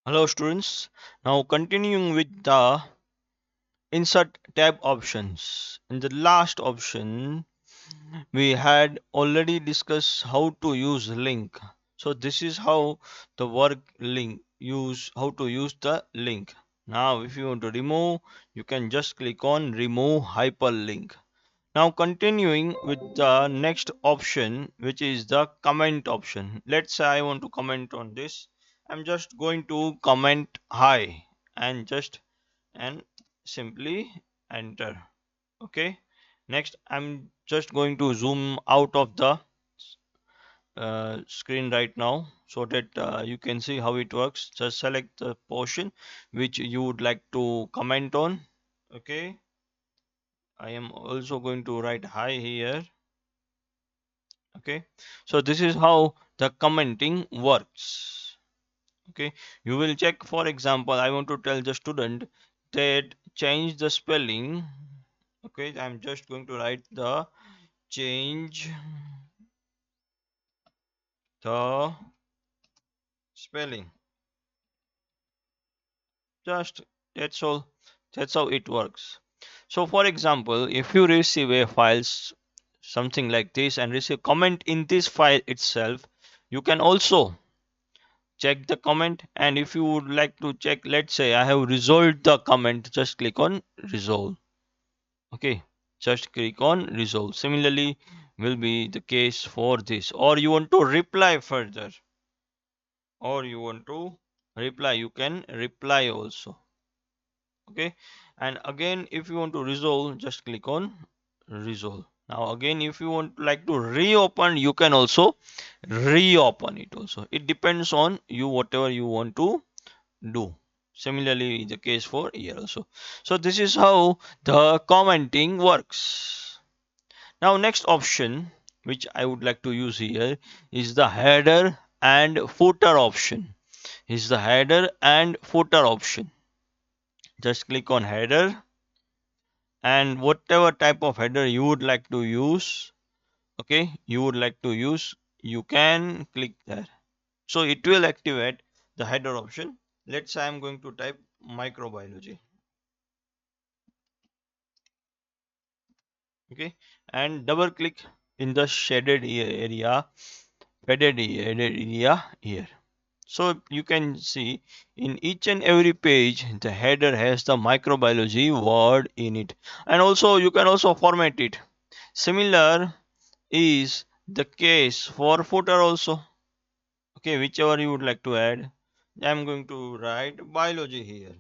Hello students. Now continuing with the insert tab options. In the last option we had already discussed how to use link. So this is how the work link use how to use the link. Now if you want to remove, you can just click on remove hyperlink. Now continuing with the next option, which is the comment option. Let's say I want to comment on this. I'm just going to comment hi and simply enter. Okay. Next, I'm just going to zoom out of the screen right now so that you can see how it works. Just select the portion which you would like to comment on. Okay. I am also going to write hi here. Okay, so this is how the commenting works. Okay, you will check, for example, I want to tell the student that change the spelling. Okay, I'm just going to write the change the spelling. Just that's all. That's how it works. So for example, if you receive a files something like this and receive comment in this file itself, you can also check the comment. And if you would like to check, let's say I have resolved the comment, just click on resolve. Okay, just click on resolve. Similarly will be the case for this. Or you want to reply further, or you want to reply, you can reply also. Okay, and again if you want to resolve, just click on resolve. Now again if you want like to reopen, you can also reopen it also. It depends on you, whatever you want to do. Similarly the case for here also. So this is how the commenting works. Now next option which I would like to use here is the header and footer option. Is the header and footer option. Just click on header, and whatever type of header you would like to use, okay, you can click there. So it will activate the header option. Let's say I'm going to type microbiology. Okay, and double click in the shaded area here. So you can see in each and every page the header has the microbiology word in it, and also you can also format it. Similar is the case for footer also. Okay, whichever you would like to add. I'm going to write biology here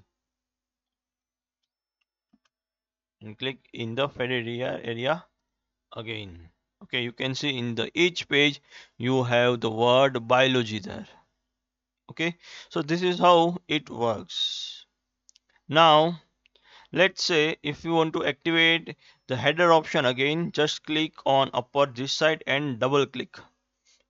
and click in the faded area again. Okay, you can see in the each page you have the word biology there. Okay, so this is how it works. Now let's say if you want to activate the header option again, just click on upper this side and double click.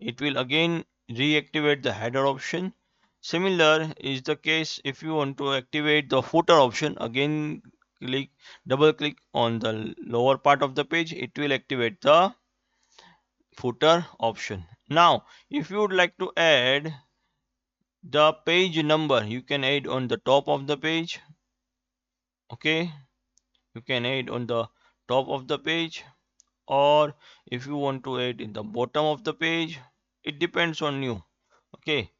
It will again reactivate the header option. Similar is the case if you want to activate the footer option, again click double click on the lower part of the page, it will activate the footer option. Now if you would like to add the page number, you can add on the top of the page. Okay, you can add on the top of the page, or if you want to add in the bottom of the page, it depends on you. Okay,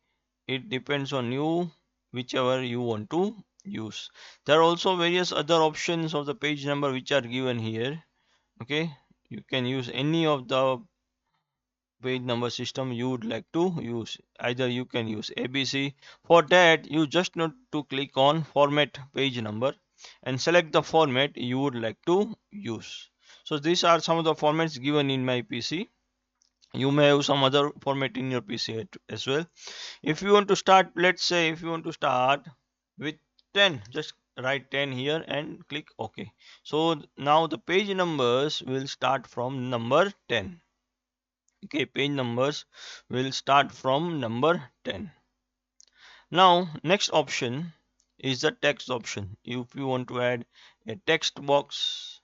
it depends on you, whichever you want to use. There are also various other options of the page number which are given here. Okay, you can use any of the page number system you would like to use. Either you can use ABC. For that you just need to click on format page number and select the format you would like to use. So these are some of the formats given in my PC. You may have some other format in your PC as well. If you want to start, let's say if you want to start with 10, just write 10 here and click OK. So now the page numbers will start from number 10. Okay, page numbers will start from number 10. Now next option is the text option. If you want to add a text box,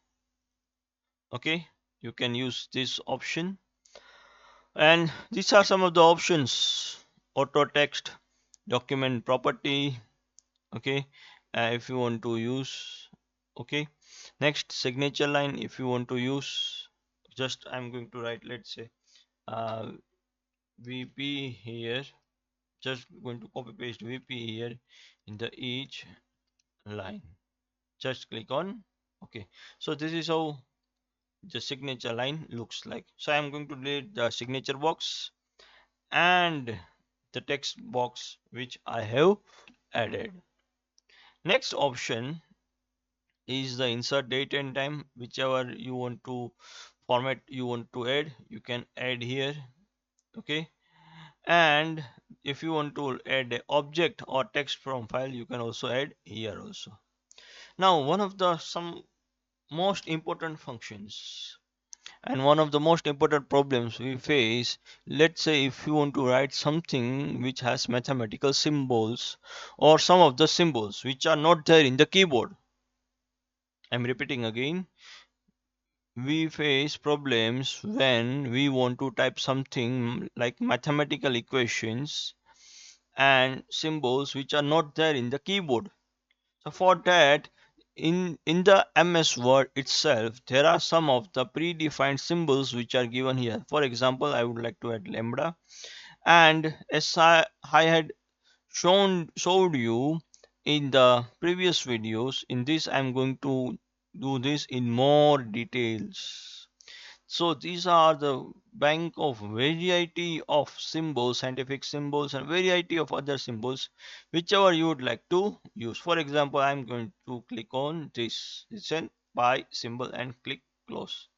okay, you can use this option. And these are some of the options: auto text, document property. Okay, if you want to use. Okay, next signature line, if you want to use, just I'm going to write, let's say uh, VP here, just going to copy paste VP here in the each line, just click on okay. So this is how the signature line looks like. So I'm going to delete the signature box and the text box which I have added. Next option is the insert date and time, whichever you want to format you want to add, you can add here. Okay, and if you want to add an object or text from file, you can also add here also. Now one of the some most important functions and one of the most important problems we face, let's say if you want to write something which has mathematical symbols or some of the symbols which are not there in the keyboard. I'm repeating again, we face problems when we want to type something like mathematical equations and symbols which are not there in the keyboard. So for that, in the MS Word itself, there are some of the predefined symbols which are given here. For example, I would like to add lambda, and as I had showed you in the previous videos, in this I'm going to do this in more details. So these are the bank of variety of symbols, scientific symbols, and variety of other symbols, whichever you would like to use. For example, I'm going to click on this. It's an pi symbol and click close.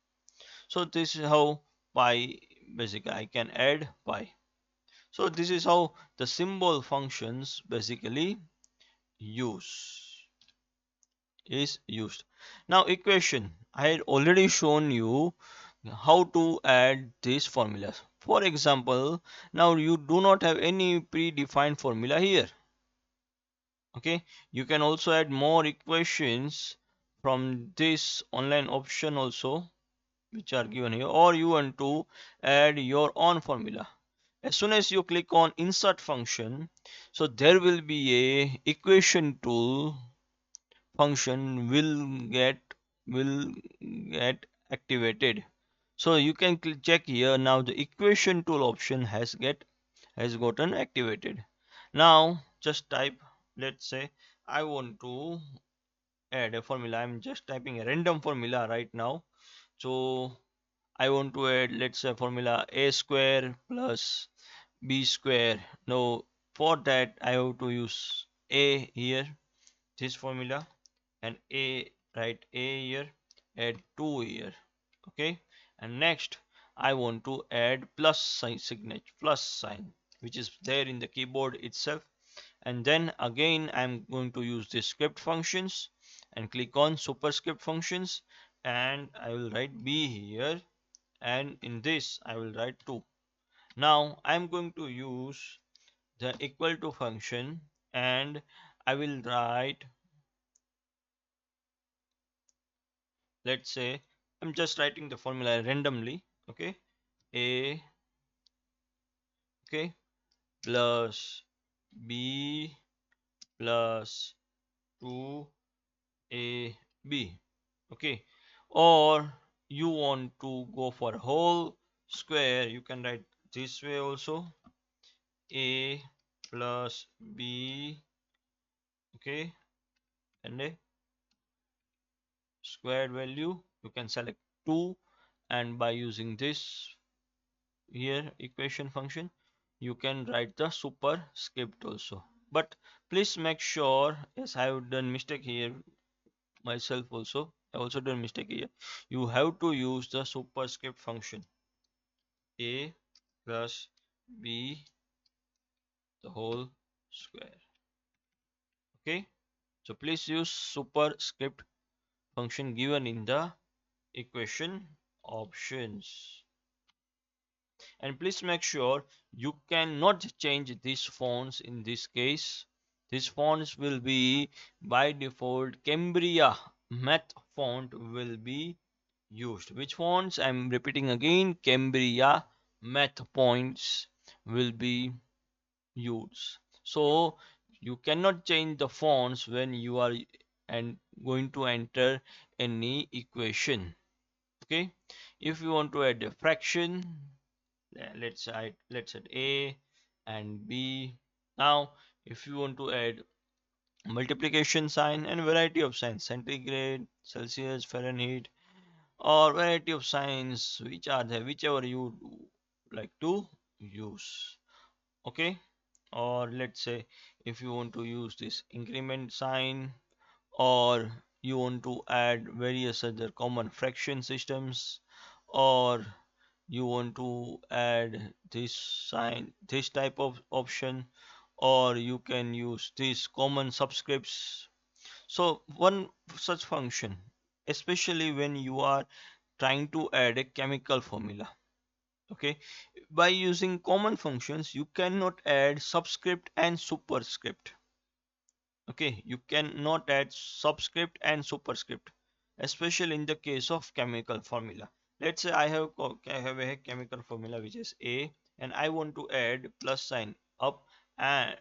So this is how pi, basically I can add pi. So this is how the symbol functions basically use is used. Now equation, I had already shown you how to add these formulas. For example, now you do not have any predefined formula here. Okay, you can also add more equations from this online option also, which are given here, or you want to add your own formula. As soon as you click on insert function, so there will be a equation tool function will get activated. So you can check here. Now the equation tool option has gotten activated. Now just type, let's say I want to add a formula. I'm just typing a random formula right now. So I want to add, let's say, formula a square plus b square. Now for that I have to use a here, this formula, and a, write a here, add 2 here. Okay, and next I want to add plus sign, signature plus sign, which is there in the keyboard itself. And then again I'm going to use the script functions and click on superscript functions, and I will write b here, and in this I will write 2. Now I'm going to use the equal to function, and I will write, let's say I'm just writing the formula randomly. Okay, a, okay, plus b plus 2ab. Okay, or you want to go for whole square, you can write this way also, a plus b, okay, and a squared value, you can select 2, and by using this here equation function, you can write the superscript also. But please make sure, yes, I have done mistake here myself also, I also done mistake here, you have to use the superscript function, a plus b the whole square. Okay, so please use superscript function given in the equation options. And please make sure you cannot change these fonts in this case. These fonts will be by default Cambria math font will be used. Which fonts? I'm repeating again, Cambria math points will be used. So you cannot change the fonts when you are and going to enter any equation. Okay, if you want to add a fraction, let's add a and b. Now if you want to add multiplication sign and variety of signs, centigrade, Celsius, Fahrenheit, or variety of signs which are there, whichever you like to use. Okay, or let's say if you want to use this increment sign, or you want to add various other common fraction systems, or you want to add this sign, this type of option, or you can use these common subscripts. So one such function, especially when you are trying to add a chemical formula. Okay, by using common functions you cannot add subscript and superscript. Okay, you cannot add subscript and superscript, especially in the case of chemical formula. Let's say I have a chemical formula which is A, and I want to add plus sign up, and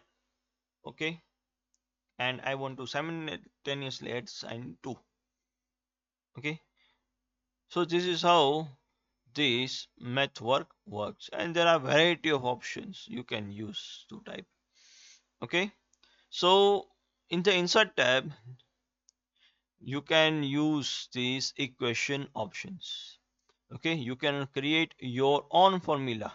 okay, and I want to simultaneously add sign 2. Okay, so this is how this math works, and there are variety of options you can use to type. Okay, so in the insert tab you can use these equation options. Okay, you can create your own formula.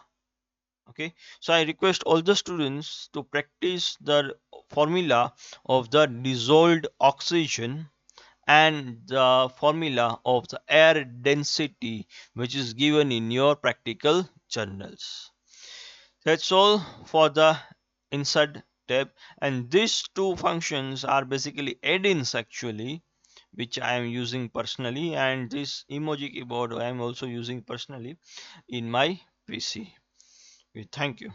Okay, so I request all the students to practice the formula of the dissolved oxygen and the formula of the air density, which is given in your practical journals. That's all for the insert tab, and these two functions are basically add-ins actually, which I am using personally, and this emoji keyboard I am also using personally in my PC. Thank you.